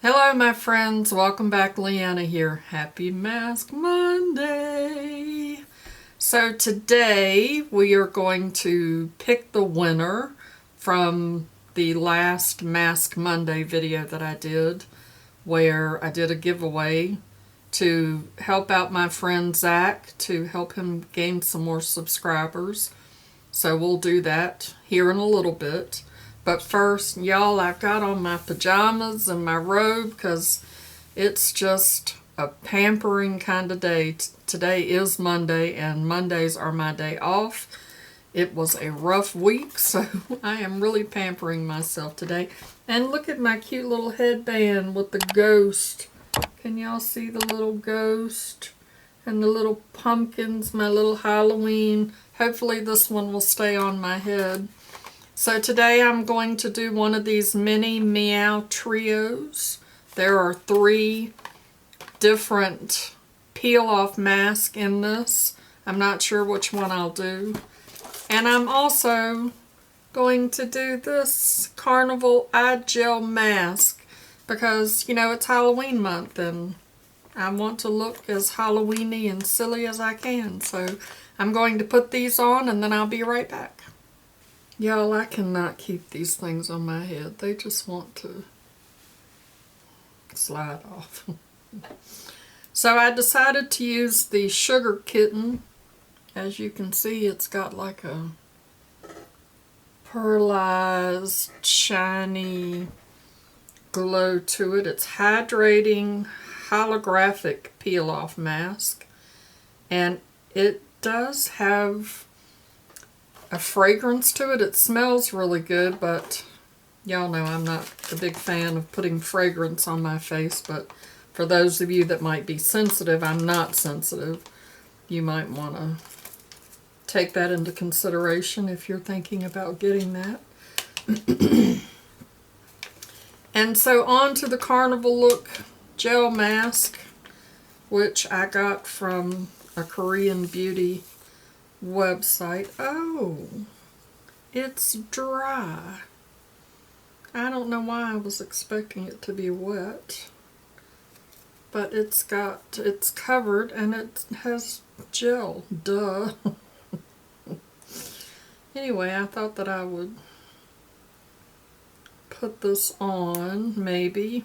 Hello my friends, welcome back. Leanna here. Happy Mask Monday! So today we are going to pick the winner from the last Mask Monday video that I did, where I did a giveaway to help out my friend Zack, to help him gain some more subscribers. So we'll do that here in a little bit. But first, y'all, I've got on my pajamas and my robe because it's just a pampering kind of day. Today is Monday, and Mondays are my day off. It was a rough week, so I am really pampering myself today. And look at my cute little headband with the ghost. Can y'all see the little ghost? And the little pumpkins, my little Halloween. Hopefully this one will stay on my head. So today I'm going to do one of these mini meow trios. There are 3 different peel-off masks in this. I'm not sure which one I'll do. And I'm also going to do this carnival eye gel mask because, you know, it's Halloween month and I want to look as Halloweeny and silly as I can. So I'm going to put these on and then I'll be right back. Y'all, I cannot keep these things on my head. They just want to slide off. So I decided to use the Sugar Kitten. As you can see, it's got like a pearlized, shiny glow to it. It's hydrating, holographic peel-off mask. And it does have a fragrance to it. It smells really good, but y'all know I'm not a big fan of putting fragrance on my face, but for those of you that might be sensitive, I'm not sensitive. You might want to take that into consideration if you're thinking about getting that. And so on to the Carnival Look gel mask, which I got from a Korean beauty website. Oh, it's dry. I don't know why I was expecting it to be wet, but it's covered and it has gel. Duh. Anyway, I thought that I would put this on, maybe,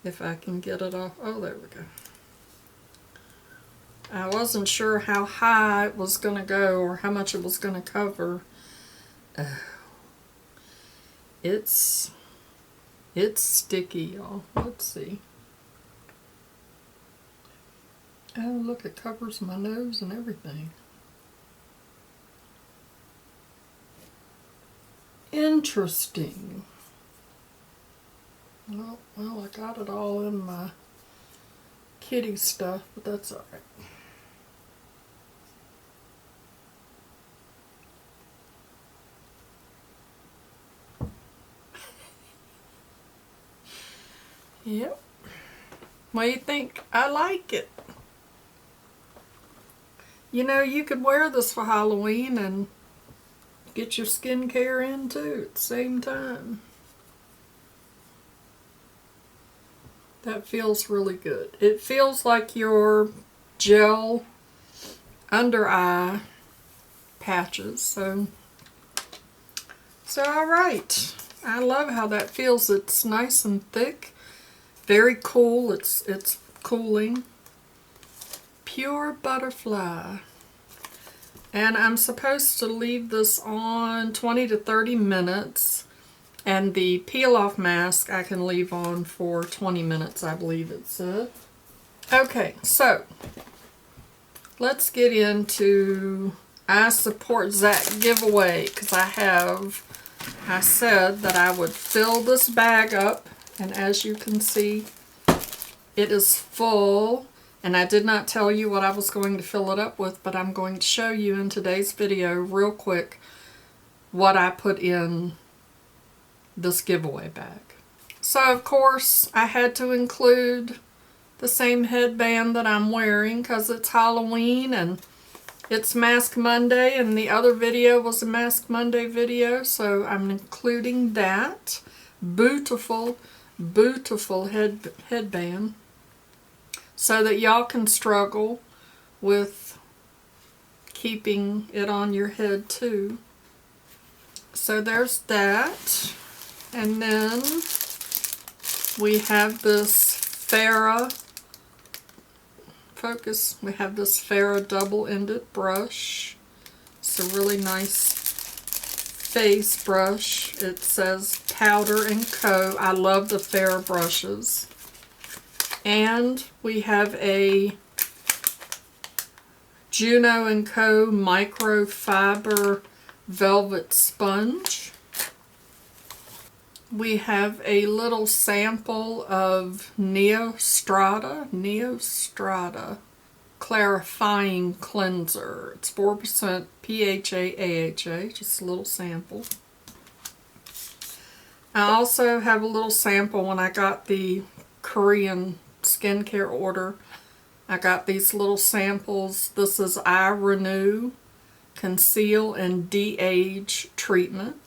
if I can get it off. Oh, there we go. I wasn't sure how high it was going to go or how much it was going to cover. Oh, it's sticky, y'all. Let's see. Oh, look, it covers my nose and everything. Interesting. Well, I got it all in my kitty stuff, but that's all right. Yep. What do you think? I like it. You know, you could wear this for Halloween and get your skincare in too at the same time. That feels really good. It feels like your gel under eye patches. So all right. I love how that feels. It's nice and thick. Very cool. It's cooling. Pure butterfly. And I'm supposed to leave this on 20 to 30 minutes. And the peel-off mask I can leave on for 20 minutes, I believe it said. Okay, so let's get into I Support Zack giveaway, because I said that I would fill this bag up, and as you can see, it is full. And I did not tell you what I was going to fill it up with, but I'm going to show you in today's video real quick what I put in this giveaway bag. So of course I had to include the same headband that I'm wearing because it's Halloween and it's Mask Monday, and the other video was a Mask Monday video, so I'm including that. Beautiful beautiful headband so that y'all can struggle with keeping it on your head too. So there's that. And then we have this Farrah we have this Farrah double-ended brush. It's a really nice face brush. It says Powder and Co. I love the Farrah brushes. And we have a Juno & Co. microfiber velvet sponge. We have a little sample of Neostrata clarifying cleanser. It's 4% PHA AHA, just a little sample. I also have a little sample when I got the Korean skincare order. I got these little samples. This is Eye Renew Conceal and De-Age Treatment.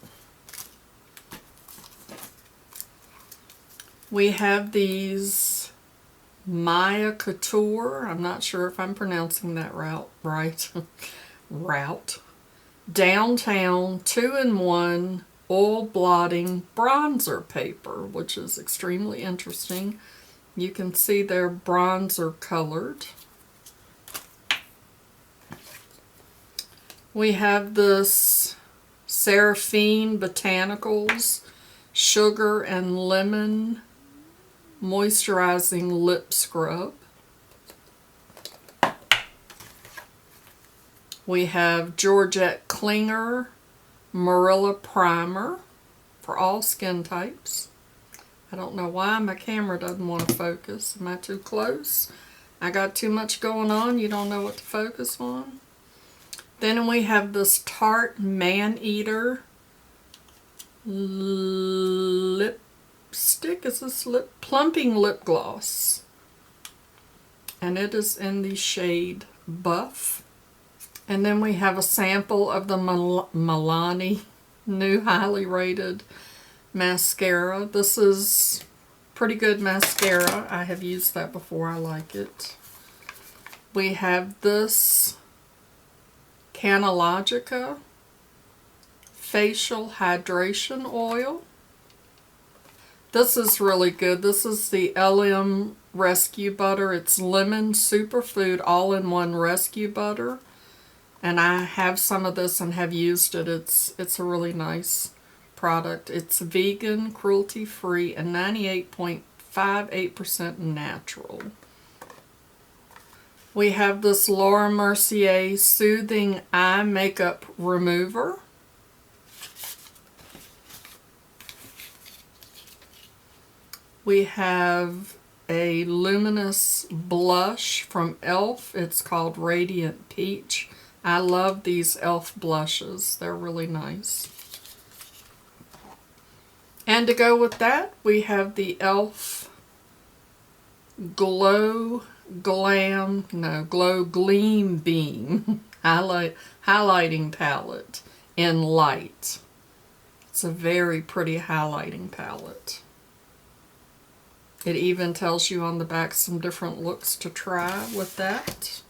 We have these Maya Couture. I'm not sure if I'm pronouncing that right. Downtown 2-in-1 oil blotting bronzer paper, which is extremely interesting. You can see they're bronzer colored. We have this Seraphine Botanicals Sugar and Lemon Moisturizing Lip Scrub. We have Georgette Klinger Marilla Primer for all skin types. I don't know why my camera doesn't want to focus. Am I too close? I got too much going on. You don't know what to focus on. Then we have this Tarte Man-Eater lipstick. Is this plumping lip gloss? And it is in the shade Buff. And then we have a sample of the Milani new highly rated mascara. This is pretty good mascara. I have used that before. I like it. We have this Canalogica Facial Hydration Oil. This is really good. This is the LM Rescue Butter. It's lemon superfood all-in-one rescue butter. And I have some of this and have used it. It's a really nice product. It's vegan, cruelty-free, and 98.58% natural. We have this Laura Mercier Soothing Eye Makeup Remover. We have a luminous blush from e.l.f. It's called Radiant Peach. I love these e.l.f. blushes. They're really nice. And to go with that, we have the e.l.f. Glow Gleam Beam highlighting palette in light. It's a very pretty highlighting palette. It even tells you on the back some different looks to try with that.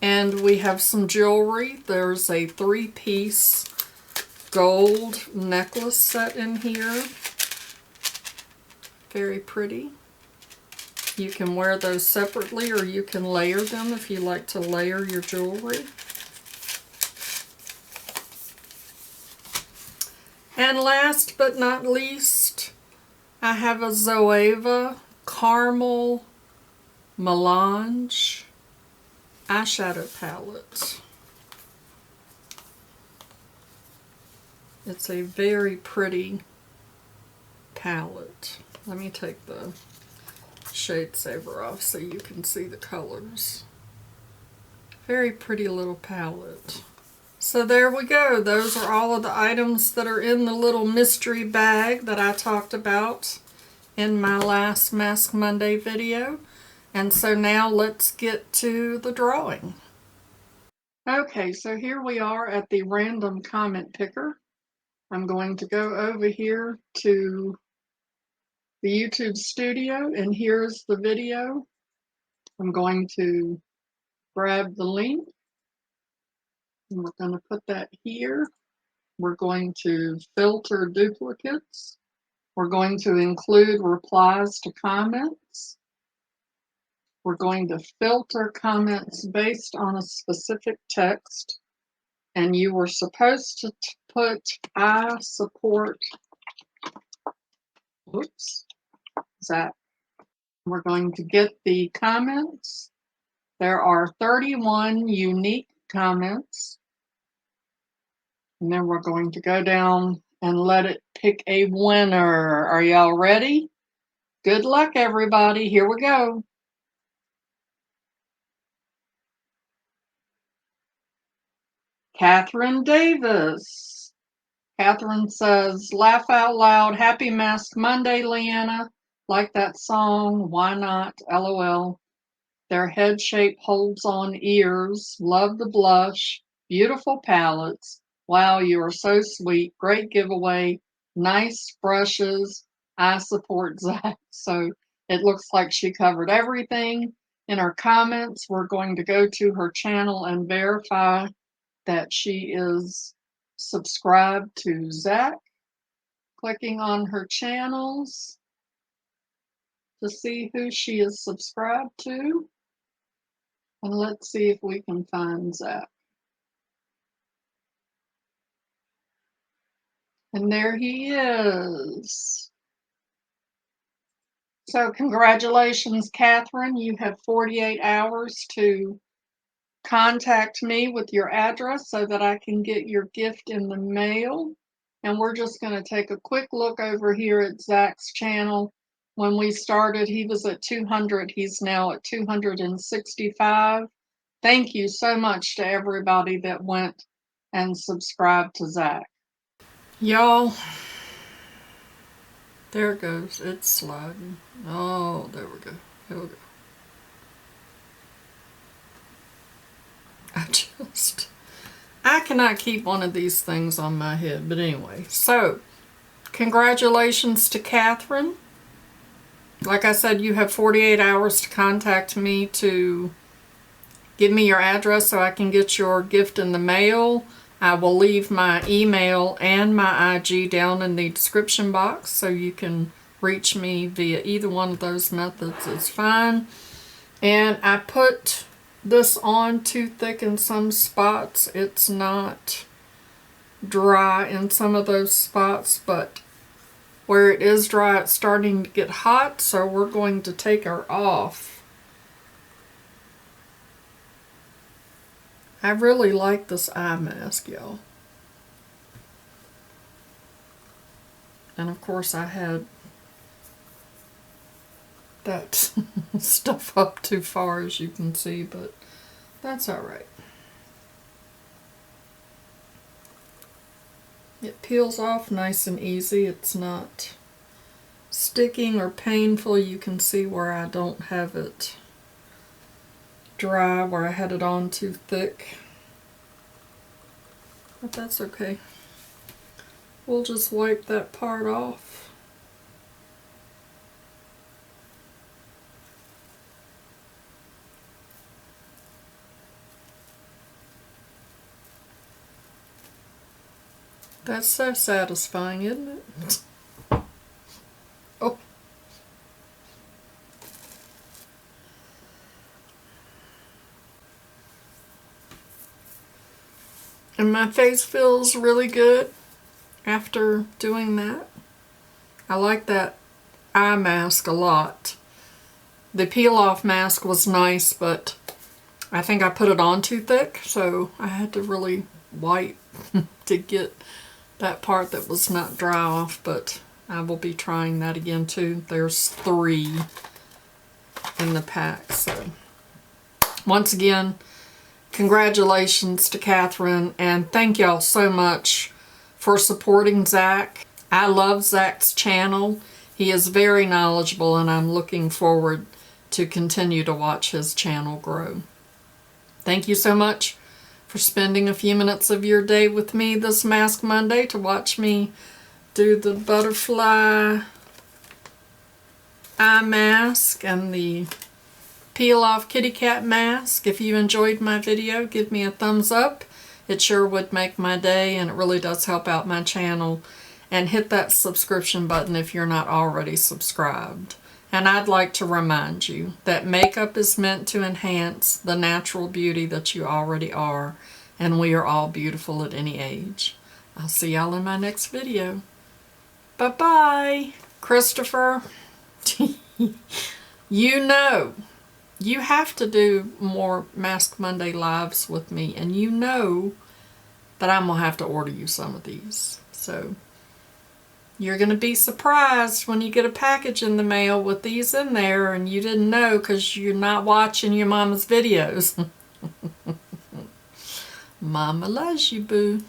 And we have some jewelry. There's a 3-piece gold necklace set in here. Very pretty. You can wear those separately or you can layer them if you like to layer your jewelry. And last but not least, I have a Zoeva Caramel Melange eyeshadow palette. It's a very pretty palette. Let me take the shade saver off so you can see the colors. Very pretty little palette. So there we go. Those are all of the items that are in the little mystery bag that I talked about in my last Mask Monday video. And so now let's get to the drawing. Okay, so here we are at the random comment picker. I'm going to go over here to the YouTube studio, and here's the video. I'm going to grab the link, and we're going to put that here. We're going to filter duplicates. We're going to include replies to comments. We're going to filter comments based on a specific text. And you were supposed to put I support, whoops, Zack. We're going to get the comments. There are 31 unique comments. And then we're going to go down and let it pick a winner. Are y'all ready? Good luck, everybody. Here we go. Catherine Davis. Catherine says, laugh out loud. Happy Mask Monday, Leanna. Like that song. Why not? LOL. Their head shape holds on ears. Love the blush. Beautiful palettes. Wow, you are so sweet. Great giveaway. Nice brushes. I support Zack. So it looks like she covered everything. In her comments, we're going to go to her channel and verify that she is subscribed to Zack. Clicking on her channels to see who she is subscribed to. And let's see if we can find Zack. And there he is. So congratulations, Catherine. You have 48 hours to contact me with your address so that I can get your gift in the mail. And we're just going to take a quick look over here at Zack's channel. When we started, he was at 200. He's now at 265. Thank you so much to everybody that went and subscribed to Zack. Y'all, there it goes. It's sliding. Oh, there we go. Here we go. I cannot keep one of these things on my head. But anyway, so congratulations to Catherine. Like I said, you have 48 hours to contact me to give me your address so I can get your gift in the mail. I will leave my email and my IG down in the description box so you can reach me via either one of those methods. It's fine. And I put this on too thick in some spots. It's not dry in some of those spots, but where it is dry, it's starting to get hot, so we're going to take her off. I really like this eye mask, y'all. And of course I had that stuff up too far, as you can see, but that's all right. It peels off nice and easy. It's not sticking or painful. You can see where I don't have it dry, where I had it on too thick. But that's okay. We'll just wipe that part off. That's so satisfying, isn't it? Oh. And my face feels really good after doing that. I like that eye mask a lot. The peel-off mask was nice, but I think I put it on too thick, so I had to really wipe to get that part that was not dry off, but I will be trying that again too. There's 3 in the pack. So once again, congratulations to Catherine, and thank y'all so much for supporting Zack. I love Zack's channel. He is very knowledgeable, and I'm looking forward to continue to watch his channel grow. Thank you so much for spending a few minutes of your day with me this Mask Monday to watch me do the butterfly eye mask and the peel off kitty cat mask. If you enjoyed my video, give me a thumbs up. It sure would make my day, and it really does help out my channel. And hit that subscription button if you're not already subscribed. And I'd like to remind you that makeup is meant to enhance the natural beauty that you already are, and we are all beautiful at any age. I'll see y'all in my next video. Bye-bye. Christopher, you know, you have to do more Mask Monday lives with me, and you know that I'm going to have to order you some of these. So you're going to be surprised when you get a package in the mail with these in there and you didn't know because you're not watching your mama's videos. Mama loves you, boo.